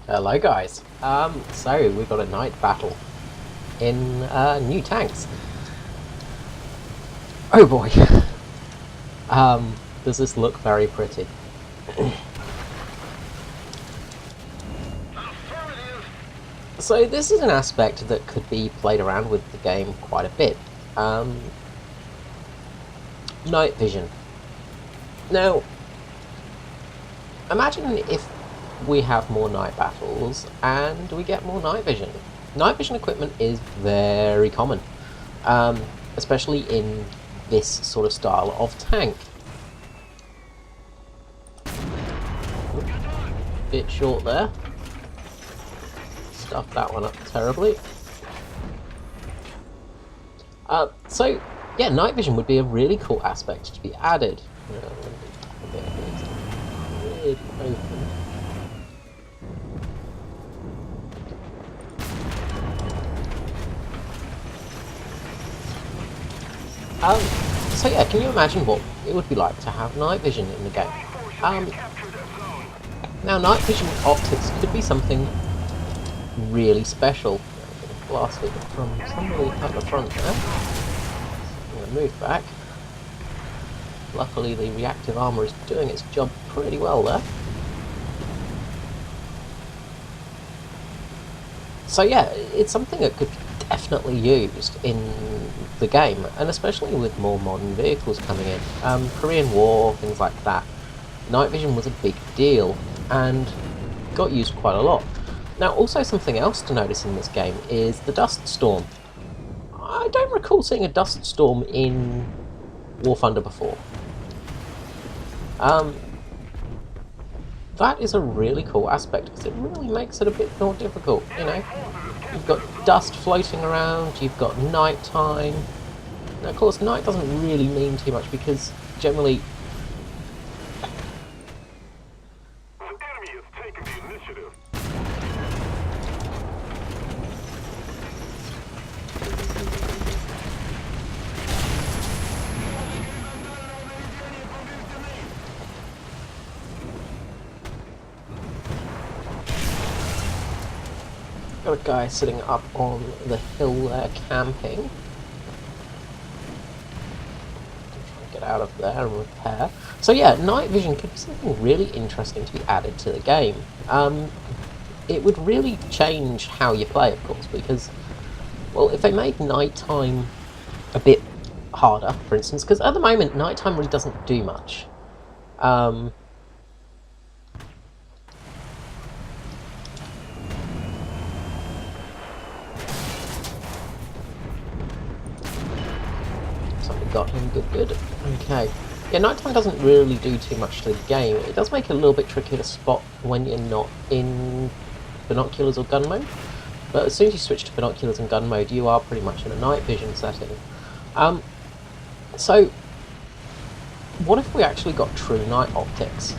Hello guys. So we've got a night battle in new tanks. Oh boy. Does this look very pretty? So this is an aspect that could be played around with the game quite a bit. Night vision. Now, imagine if we have more night battles and we get more night vision. Night vision equipment is very common, especially in this sort of style of tank. Bit short there. Stuffed that one up terribly. So yeah, night vision would be a really cool aspect to be added. Really open. So yeah, can you imagine what it would be like to have night vision in the game? Now night vision optics could be something really special. Blasted from somebody at the front there. I'm going to move back. Luckily the reactive armour is doing its job pretty well there. So yeah, it's something that could be definitely used in the game, and especially with more modern vehicles coming in. Korean War, things like that. Night vision was a big deal, and got used quite a lot. Now, also something else to notice in this game is the dust storm. I don't recall seeing a dust storm in War Thunder before. That is a really cool aspect, because it really makes it a bit more difficult, you know. You've got dust floating around, you've got night time. Now, of course, night doesn't really mean too much, because generally... Got a guy sitting up on the hill there, camping. Get out of there and repair. So yeah, night vision could be something really interesting to be added to the game. It would really change how you play, of course, because, well, if they made nighttime a bit harder, for instance, because at the moment nighttime really doesn't do much. Got him, good. Okay. Yeah, nighttime doesn't really do too much to the game. It does make it a little bit tricky to spot when you're not in binoculars or gun mode. But as soon as you switch to binoculars and gun mode, you are pretty much in a night vision setting. So, what if we actually got true night optics?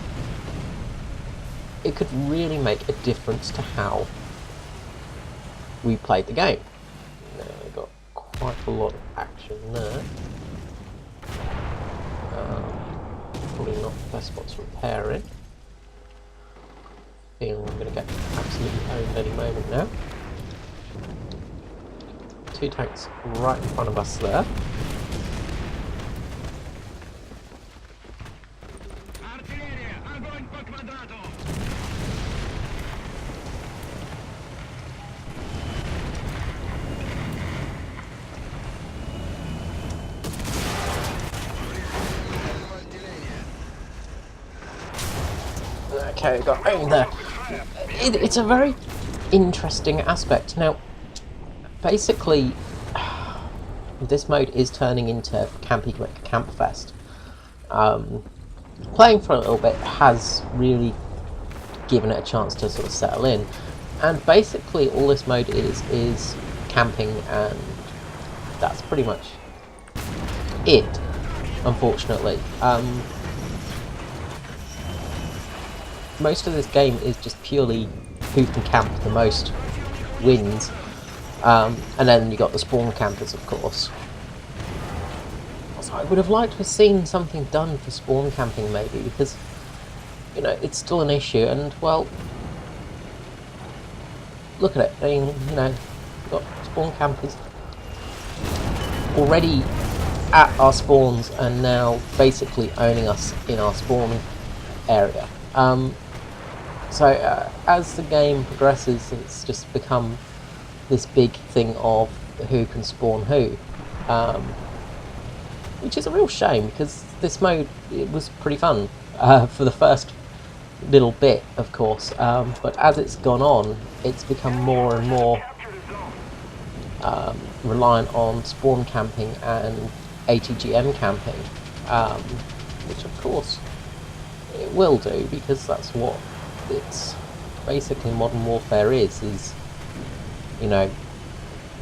It could really make a difference to how we played the game. Now, we got quite a lot of action there. Probably not the best spot to repair in. Feeling we're going to get absolutely owned any moment now. Two tanks right in front of us there. Okay, got owned there. It's a very interesting aspect. Now, basically, this mode is turning into Campy Campfest. Playing for a little bit has really given it a chance to sort of settle in, and basically all this mode is camping, and that's pretty much it, unfortunately. Most of this game is just purely who can camp the most wins, and then you got the spawn campers, of course. So I would have liked to have seen something done for spawn camping, maybe, because, you know, it's still an issue, and, well, look at it. I mean, you know, we've got spawn campers already at our spawns and now basically owning us in our spawn area. So as the game progresses, it's just become this big thing of who can spawn who, which is a real shame because this mode, it was pretty fun for the first little bit, of course, but as it's gone on, it's become more and more reliant on spawn camping and ATGM camping, which of course it will do because that's what it's basically Modern Warfare is, you know,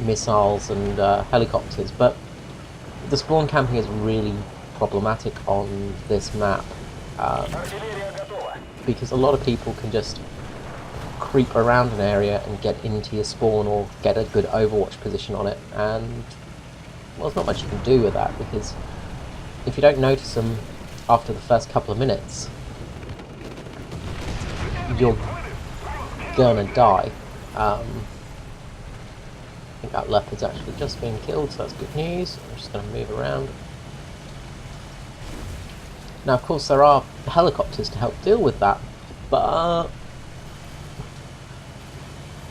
missiles and helicopters. But the spawn camping is really problematic on this map, because a lot of people can just creep around an area and get into your spawn or get a good Overwatch position on it, and well, there's not much you can do with that, because if you don't notice them after the first couple of minutes, you're gonna die. I think that leopard's actually just been killed, so that's good news. I'm just gonna move around. Now, of course, there are helicopters to help deal with that, but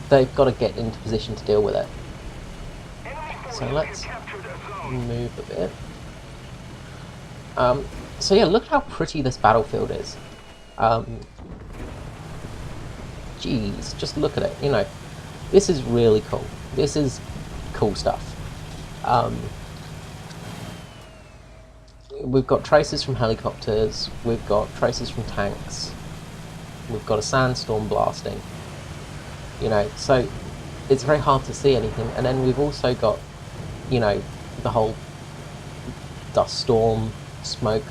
they've got to get into position to deal with it. So let's move a bit. So yeah, look how pretty this battlefield is. Jeez, just look at it. You know, this is really cool. This is cool stuff. We've got traces from helicopters, we've got traces from tanks, we've got a sandstorm blasting, you know, so it's very hard to see anything. And then we've also got, you know, the whole dust storm, smoke,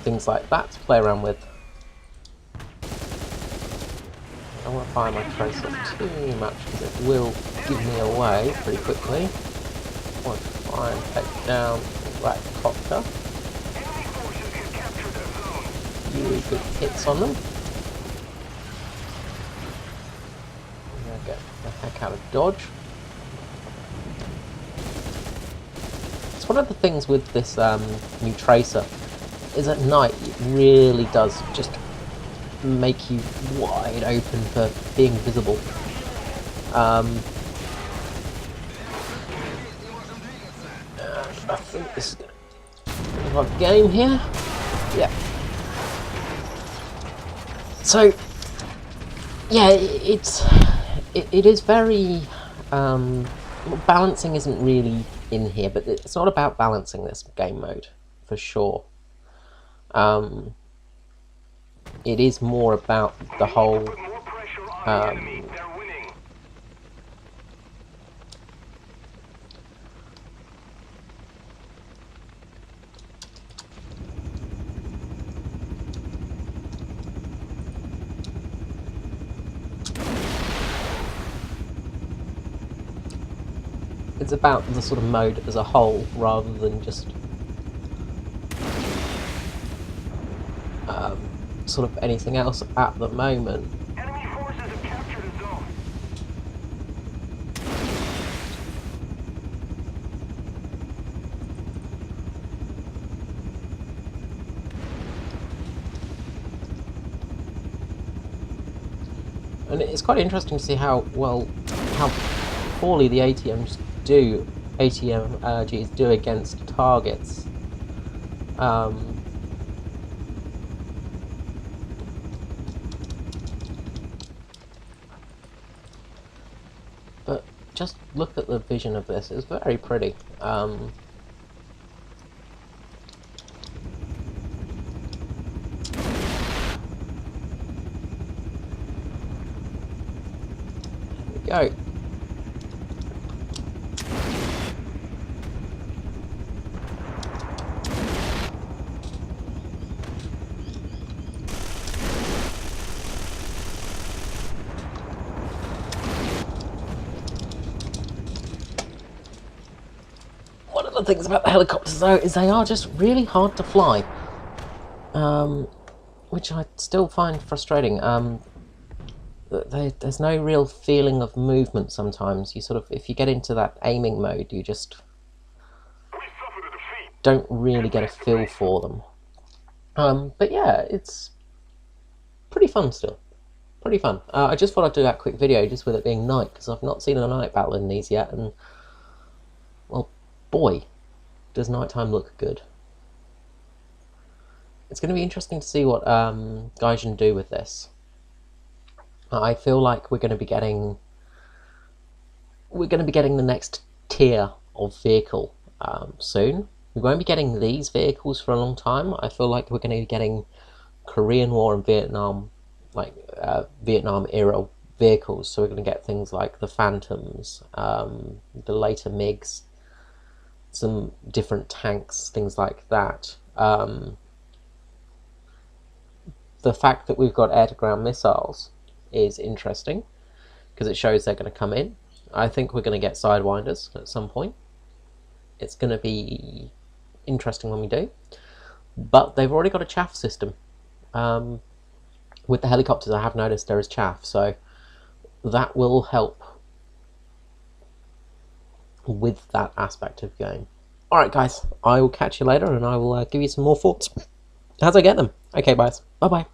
things like that to play around with. I don't want to fire my tracer too much because it will give me away pretty quickly. I want to try and take down that copter. Really good hits on them. I'm going to get the heck out of dodge. It's one of the things with this new tracer, is at night it really does just make you wide open for being visible. I think this is going to be a game here. Yeah. So, yeah, it is very balancing isn't really in here, but it's not about balancing this game mode for sure. It is more about the whole it's about the sort of mode as a whole rather than just sort of anything else at the moment. Enemy forces have captured a zone. And it's quite interesting to see how poorly the ATMGs do against targets. But just look at the vision of this, it's very pretty. There we go. One of the things about the helicopters though is they are just really hard to fly, which I still find frustrating. there's no real feeling of movement sometimes. You sort of, if you get into that aiming mode, you just We suffered a defeat. don't really get a feel for them. But yeah, it's pretty fun still. Pretty fun. I just thought I'd do that quick video just with it being night, because I've not seen a night battle in these yet, and well, boy, does nighttime look good. It's going to be interesting to see what Gaijin do with this. I feel like we're going to be getting the next tier of vehicle soon. We won't be getting these vehicles for a long time. I feel like we're going to be getting Korean War and Vietnam, like Vietnam era vehicles. So we're going to get things like the Phantoms, the later MiGs, some different tanks, things like that. The fact that we've got air-to-ground missiles is interesting because it shows they're going to come in. I think we're going to get Sidewinders at some point. It's going to be interesting when we do. But they've already got a chaff system. With the helicopters, I have noticed there is chaff, so that will help with that aspect of the game. Alright guys, I will catch you later and I will give you some more thoughts as I get them. Okay guys, bye bye.